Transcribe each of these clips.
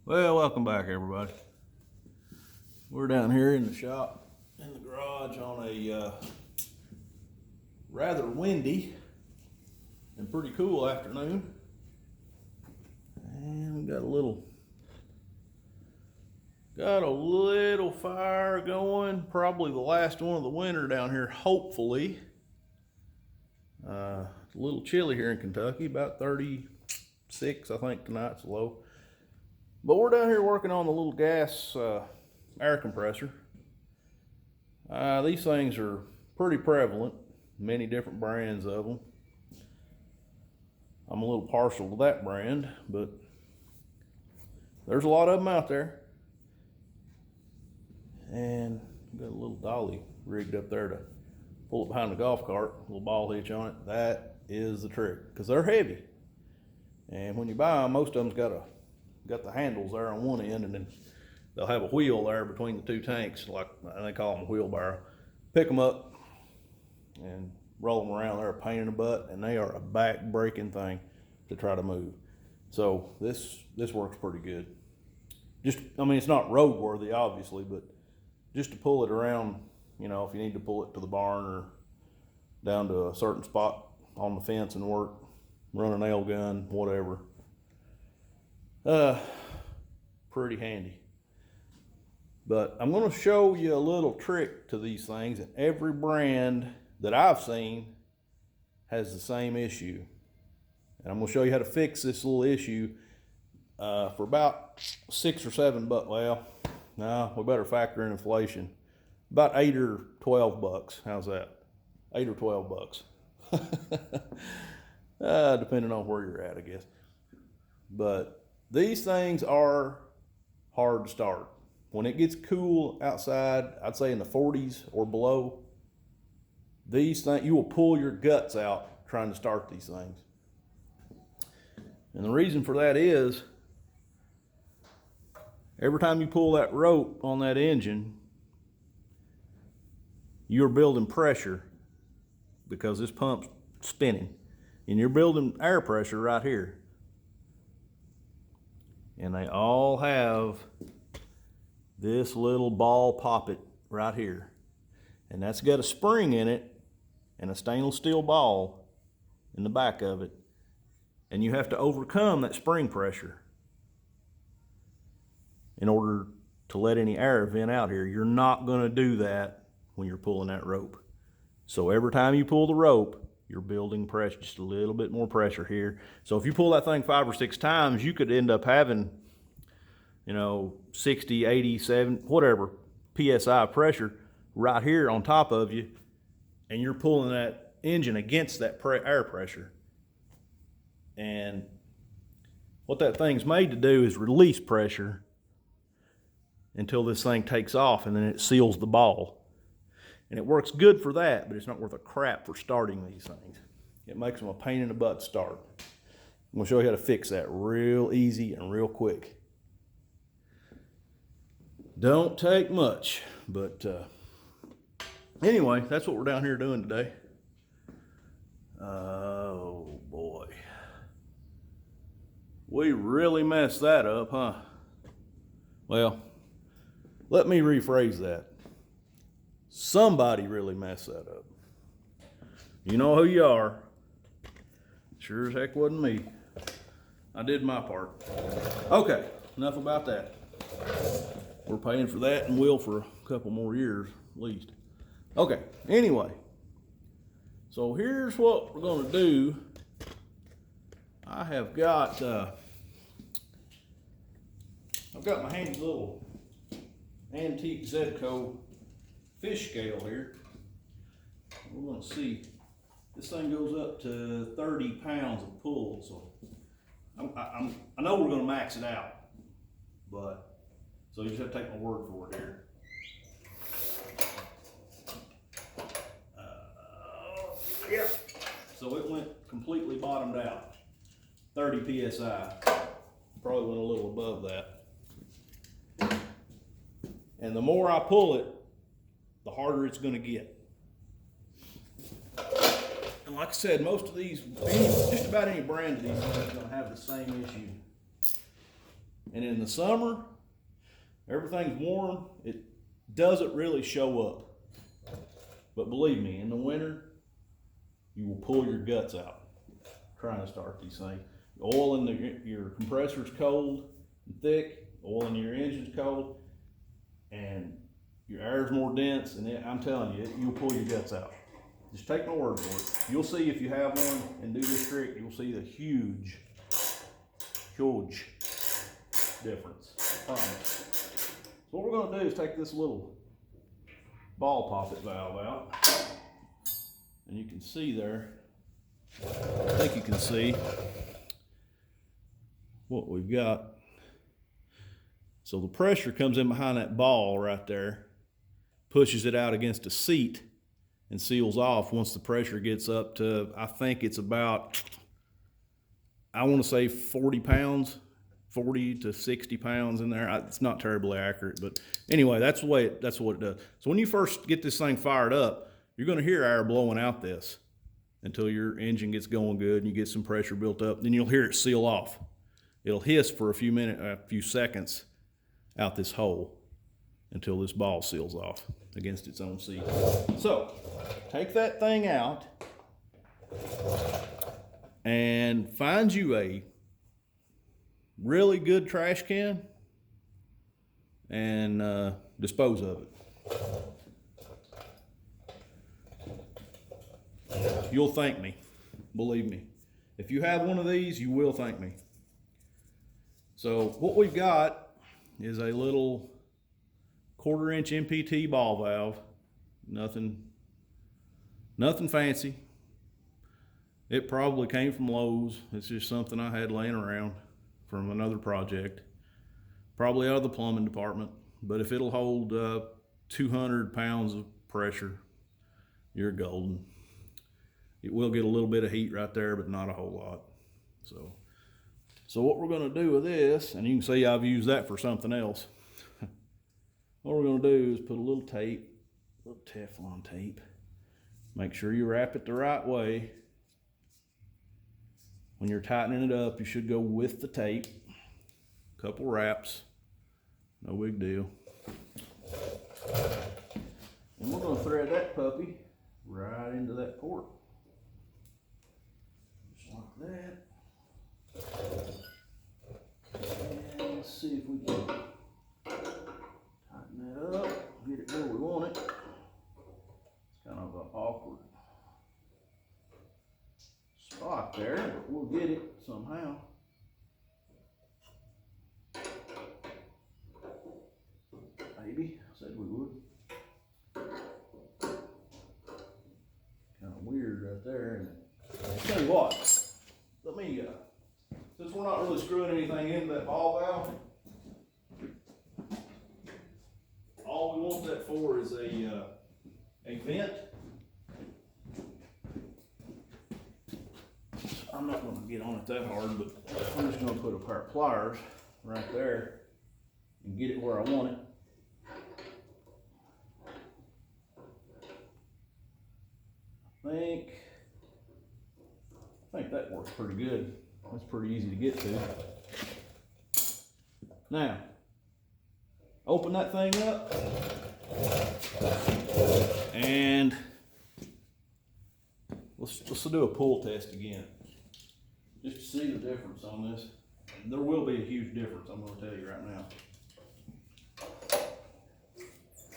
Well, welcome back, everybody. We're down here in the shop, in the garage, on a rather windy and pretty cool afternoon. And we got a little fire going, probably the last one of the winter down here, hopefully. It's a little chilly here in Kentucky, about 36, I think tonight's low. But we're down here working on the little gas air compressor. These things are pretty prevalent, many different brands of them. I'm a little partial to that brand, but there's a lot of them out there. And got a little dolly rigged up there to pull it behind the golf cart, a little ball hitch on it. That is the trick, because they're heavy. And when you buy them, most of them's got the handles there on one end, and then they'll have a wheel there between the two tanks, like they call them a wheelbarrow. Pick them up and roll them around. They're a pain in the butt, and they are a back-breaking thing to try to move. So this works pretty good. It's not roadworthy, obviously, but just to pull it around, if you need to pull it to the barn or down to a certain spot on the fence and work, run a nail gun, whatever. Pretty handy. But I'm going to show you a little trick to these things, and every brand that I've seen has the same issue. And I'm going to show you how to fix this little issue for about $6 or $7 bucks. Well, no, we better factor in inflation. About $8 or $12. How's that? 8 or 12 bucks. Depending on where you're at, I guess. But these things are hard to start. When it gets cool outside, I'd say in the 40s or below, these things, you will pull your guts out trying to start these things. And the reason for that is, every time you pull that rope on that engine, you're building pressure because this pump's spinning. And you're building air pressure right here. And they all have this little ball poppet right here. And that's got a spring in it and a stainless steel ball in the back of it. And you have to overcome that spring pressure in order to let any air vent out here. You're not going to do that when you're pulling that rope. So every time you pull the rope, you're building pressure, just a little bit more pressure here. So if you pull that thing 5 or 6 times, you could end up having, 60, 80, 70, whatever PSI pressure right here on top of you, and you're pulling that engine against that air pressure. And what that thing's made to do is release pressure until this thing takes off, and then it seals the ball. And it works good for that, but it's not worth a crap for starting these things. It makes them a pain in the butt to start. I'm gonna show you how to fix that real easy and real quick. Don't take much, but anyway, that's what we're down here doing today. Oh boy. We really messed that up, huh? Well, let me rephrase that. Somebody really messed that up. You know who you are. Sure as heck wasn't me. I did my part. Okay, enough about that. We're paying for that and will for a couple more years at least. Okay, anyway. So here's what we're going to do. I have got, I've got my handy little antique Zedco fish scale here. We're going to see. This thing goes up to 30 pounds of pull, so I know we're going to max it out, but so you just have to take my word for it here. Yeah. So it went completely bottomed out. 30 psi. Probably went a little above that. And the more I pull it, the harder it's going to get. And like I said, most of these, just about any brand of these is going to have the same issue. And in the summer, everything's warm. It doesn't really show up. But believe me, in the winter, you will pull your guts out trying to start these things. The oil in your compressor's cold and thick, oil in your engine's cold, and your air's more dense, and I'm telling you, you'll pull your guts out. Just take my word for it. You'll see if you have one and do this trick, you'll see the huge difference. I promise. So what we're going to do is take this little ball poppet valve out, and you can see there, I think you can see what we've got. So the pressure comes in behind that ball right there, pushes it out against a seat, and seals off once the pressure gets up to, I think it's about, I want to say 40 pounds, 40 to 60 pounds in there. It's not terribly accurate, but anyway, that's what it does. So when you first get this thing fired up, you're going to hear air blowing out this until your engine gets going good and you get some pressure built up. Then you'll hear it seal off. It'll hiss for a few seconds out this hole until this ball seals off against its own seat. So take that thing out and find you a really good trash can and dispose of it. You'll thank me, believe me. If you have one of these, you will thank me. So what we've got is a little 1/4 inch MPT ball valve. Nothing fancy. It probably came from Lowe's. It's just something I had laying around from another project. Probably out of the plumbing department. But if it'll hold 200 pounds of pressure, you're golden. It will get a little bit of heat right there, but not a whole lot. So what we're going to do with this, and you can see I've used that for something else. What we're going to do is put a little tape, a little Teflon tape. Make sure you wrap it the right way. When you're tightening it up, you should go with the tape. Couple wraps, no big deal. And we're going to thread that puppy right into that port. Just like that. And let's see if we can tighten that up, get it where we want it. It's kind of an awkward spot there, but we'll get it somehow. Maybe, I said we would. Kind of weird right there. And I'll tell you what, let me, since we're not really screwing anything into that ball valve, all we want that for is a vent. I'm not going to get on it that hard, but I'm just going to put a pair of pliers right there and get it where I want it. I think that works pretty good. That's pretty easy to get to. Now, open that thing up and let's do a pull test again, just to see the difference on this. And there will be a huge difference, I'm going to tell you right now.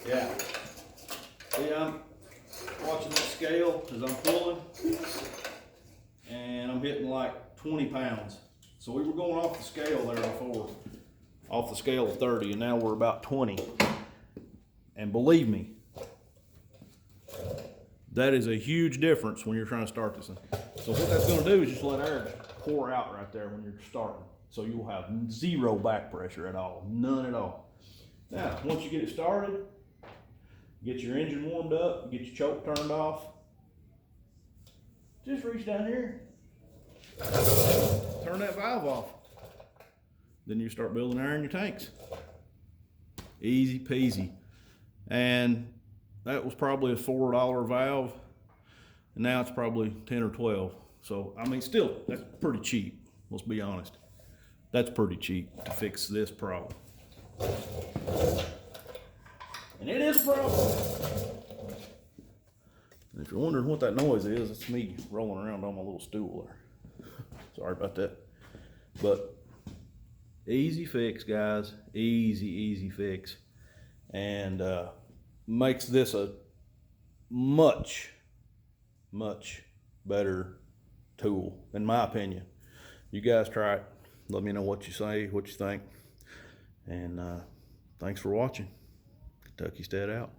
Yeah. See, I'm watching that scale as I'm pulling, and I'm hitting like 20 pounds. So we were going off the scale there before, off the scale of 30, and now we're about 20. And believe me, that is a huge difference when you're trying to start this thing. So what that's going to do is just let air pour out right there when you're starting. So you'll have zero back pressure at all, none at all. Now, once you get it started, get your engine warmed up, get your choke turned off, just reach down here, turn that valve off. Then you start building air in your tanks. Easy peasy. And that was probably a $4 valve, and now it's probably 10 or 12. So, I mean, still, that's pretty cheap, let's be honest. That's pretty cheap to fix this problem. And it is a problem. And if you're wondering what that noise is, it's me rolling around on my little stool there. Sorry about that. But easy fix, guys. Easy fix. And makes this a much better tool, in my opinion. You guys try it. Let me know what you say, what you think. And thanks for watching. Kentucky Stat out.